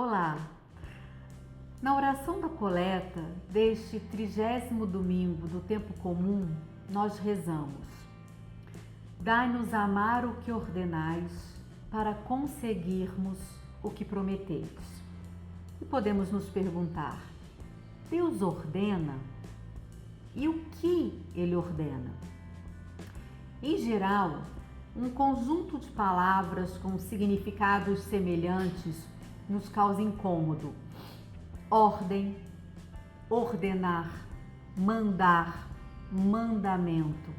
Olá! Na oração da coleta deste 30º domingo do tempo comum, nós rezamos: dai-nos a amar o que ordenais, para conseguirmos o que prometeis. E podemos nos perguntar: Deus ordena? E o que Ele ordena? Em geral, um conjunto de palavras com significados semelhantes nos causa incômodo. Ordem, ordenar, mandar, mandamento.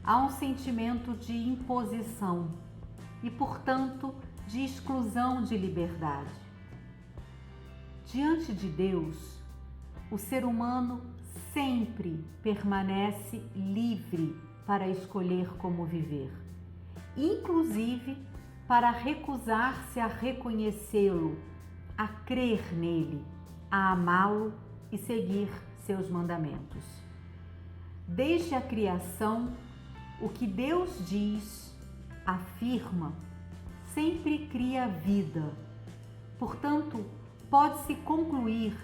Há um sentimento de imposição e, portanto, de exclusão de liberdade. Diante de Deus, o ser humano sempre permanece livre para escolher como viver, inclusive para recusar-se a reconhecê-lo, a crer nele, a amá-lo e seguir seus mandamentos. Desde a criação, o que Deus diz, afirma, sempre cria vida. Portanto, pode-se concluir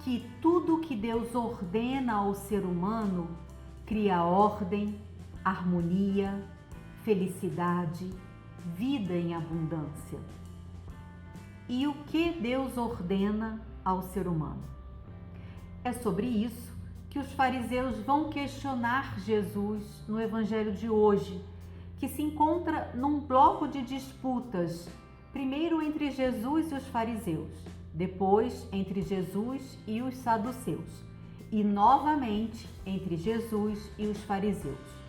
que tudo que Deus ordena ao ser humano cria ordem, harmonia, felicidade, vida em abundância. E o que Deus ordena ao ser humano? É sobre isso que os fariseus vão questionar Jesus no Evangelho de hoje, que se encontra num bloco de disputas, primeiro entre Jesus e os fariseus, depois entre Jesus e os saduceus, e novamente entre Jesus e os fariseus.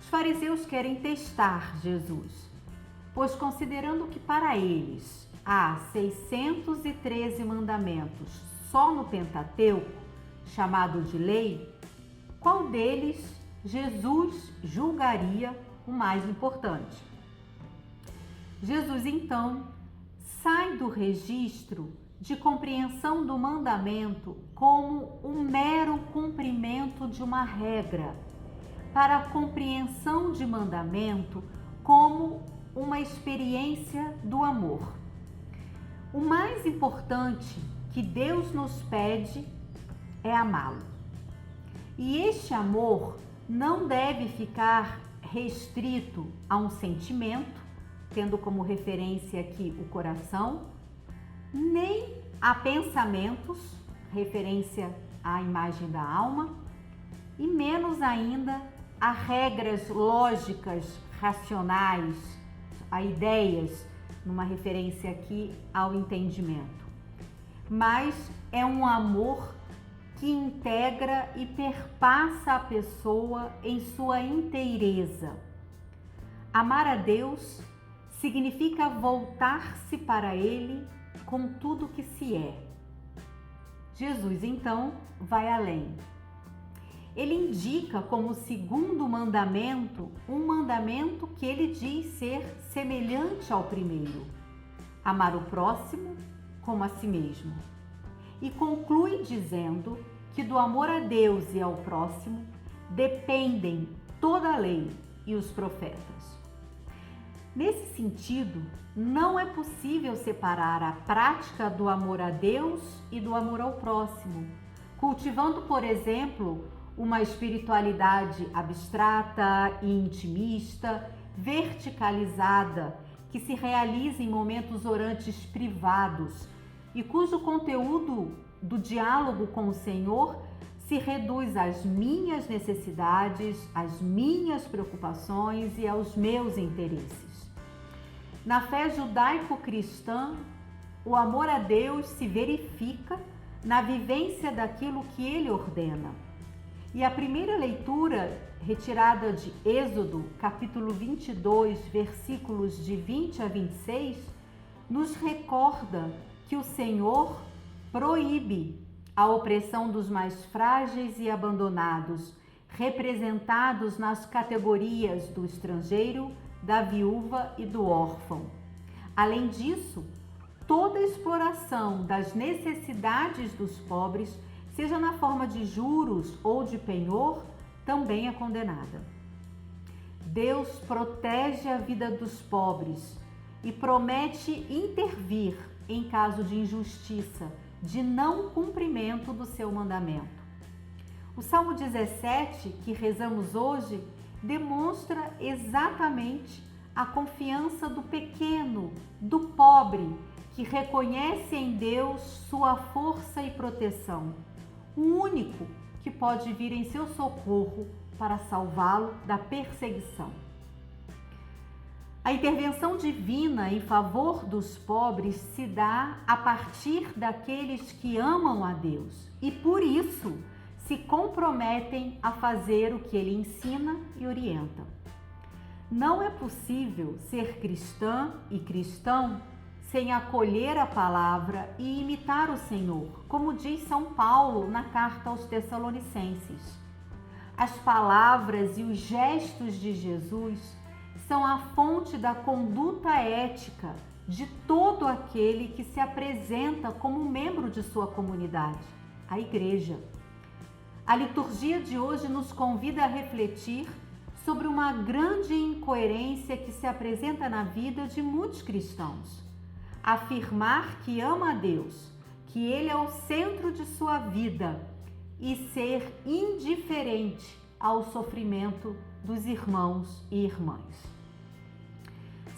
Os fariseus querem testar Jesus, pois considerando que para eles há 613 mandamentos só no Pentateuco, chamado de lei, qual deles Jesus julgaria o mais importante? Jesus, então, sai do registro de compreensão do mandamento como um mero cumprimento de uma regra, para a compreensão de mandamento como uma experiência do amor. O mais importante que Deus nos pede é amá-lo. E este amor não deve ficar restrito a um sentimento, tendo como referência aqui o coração, nem a pensamentos, referência à imagem da alma, e menos ainda a regras lógicas, racionais, a ideias, numa referência aqui ao entendimento. Mas é um amor que integra e perpassa a pessoa em sua inteireza. Amar a Deus significa voltar-se para Ele com tudo que se é. Jesus, então, vai além. Ele indica como segundo mandamento um mandamento que ele diz ser semelhante ao primeiro: amar o próximo como a si mesmo. E conclui dizendo que do amor a Deus e ao próximo dependem toda a lei e os profetas. Nesse sentido, não é possível separar a prática do amor a Deus e do amor ao próximo, cultivando, por exemplo, uma espiritualidade abstrata e intimista, verticalizada, que se realiza em momentos orantes privados e cujo conteúdo do diálogo com o Senhor se reduz às minhas necessidades, às minhas preocupações e aos meus interesses. Na fé judaico-cristã, o amor a Deus se verifica na vivência daquilo que Ele ordena. E a primeira leitura, retirada de Êxodo, capítulo 22, versículos de 20 a 26, nos recorda que o Senhor proíbe a opressão dos mais frágeis e abandonados, representados nas categorias do estrangeiro, da viúva e do órfão. Além disso, toda exploração das necessidades dos pobres, seja na forma de juros ou de penhor, também é condenada. Deus protege a vida dos pobres e promete intervir em caso de injustiça, de não cumprimento do seu mandamento. O Salmo 17, que rezamos hoje, demonstra exatamente a confiança do pequeno, do pobre, que reconhece em Deus sua força e proteção, o único que pode vir em seu socorro para salvá-lo da perseguição. A intervenção divina em favor dos pobres se dá a partir daqueles que amam a Deus e, por isso, se comprometem a fazer o que ele ensina e orienta. Não é possível ser cristã e cristão sem acolher a palavra e imitar o Senhor, como diz São Paulo na carta aos Tessalonicenses. As palavras e os gestos de Jesus são a fonte da conduta ética de todo aquele que se apresenta como membro de sua comunidade, a Igreja. A liturgia de hoje nos convida a refletir sobre uma grande incoerência que se apresenta na vida de muitos cristãos. Afirmar que ama a Deus, que Ele é o centro de sua vida e ser indiferente ao sofrimento dos irmãos e irmãs.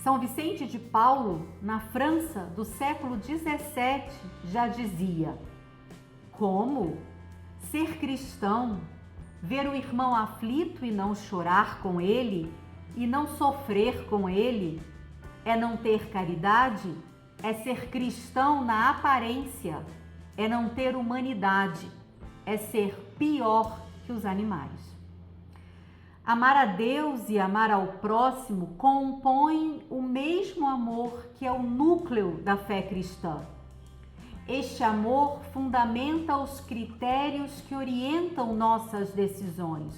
São Vicente de Paulo, na França do século XVII, já dizia: como ser cristão, ver o irmão aflito e não chorar com ele, e não sofrer com ele, é não ter caridade, é ser cristão na aparência, é não ter humanidade, é ser pior que os animais. Amar a Deus e amar ao próximo compõem o mesmo amor que é o núcleo da fé cristã. Este amor fundamenta os critérios que orientam nossas decisões.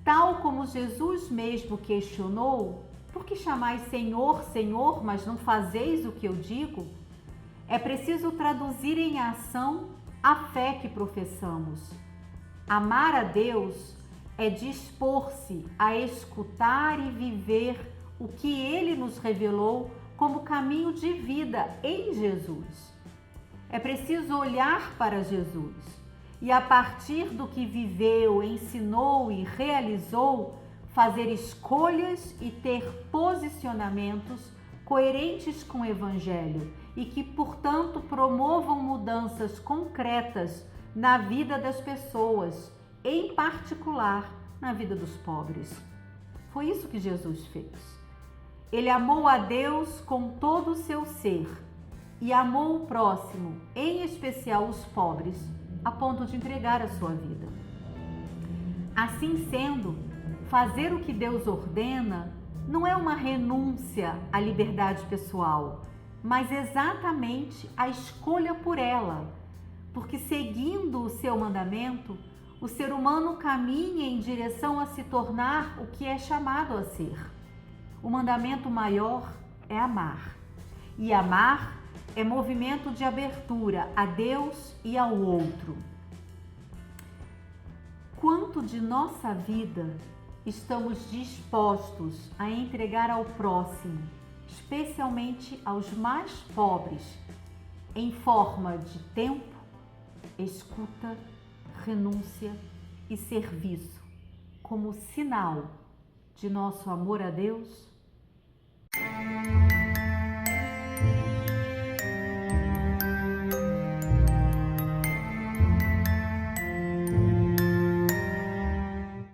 Tal como Jesus mesmo questionou: por que chamais Senhor, Senhor, mas não fazeis o que eu digo? É preciso traduzir em ação a fé que professamos. Amar a Deus é dispor-se a escutar e viver o que Ele nos revelou como caminho de vida em Jesus. É preciso olhar para Jesus e, a partir do que viveu, ensinou e realizou, fazer escolhas e ter posicionamentos coerentes com o Evangelho e que, portanto, promovam mudanças concretas na vida das pessoas, em particular na vida dos pobres. Foi isso que Jesus fez. Ele amou a Deus com todo o seu ser e amou o próximo, em especial os pobres, a ponto de entregar a sua vida. Assim sendo, fazer o que Deus ordena não é uma renúncia à liberdade pessoal, mas exatamente a escolha por ela, porque seguindo o seu mandamento, o ser humano caminha em direção a se tornar o que é chamado a ser. O mandamento maior é amar, e amar é movimento de abertura a Deus e ao outro. Quanto de nossa vida estamos dispostos a entregar ao próximo, especialmente aos mais pobres, em forma de tempo, escuta, renúncia e serviço, como sinal de nosso amor a Deus?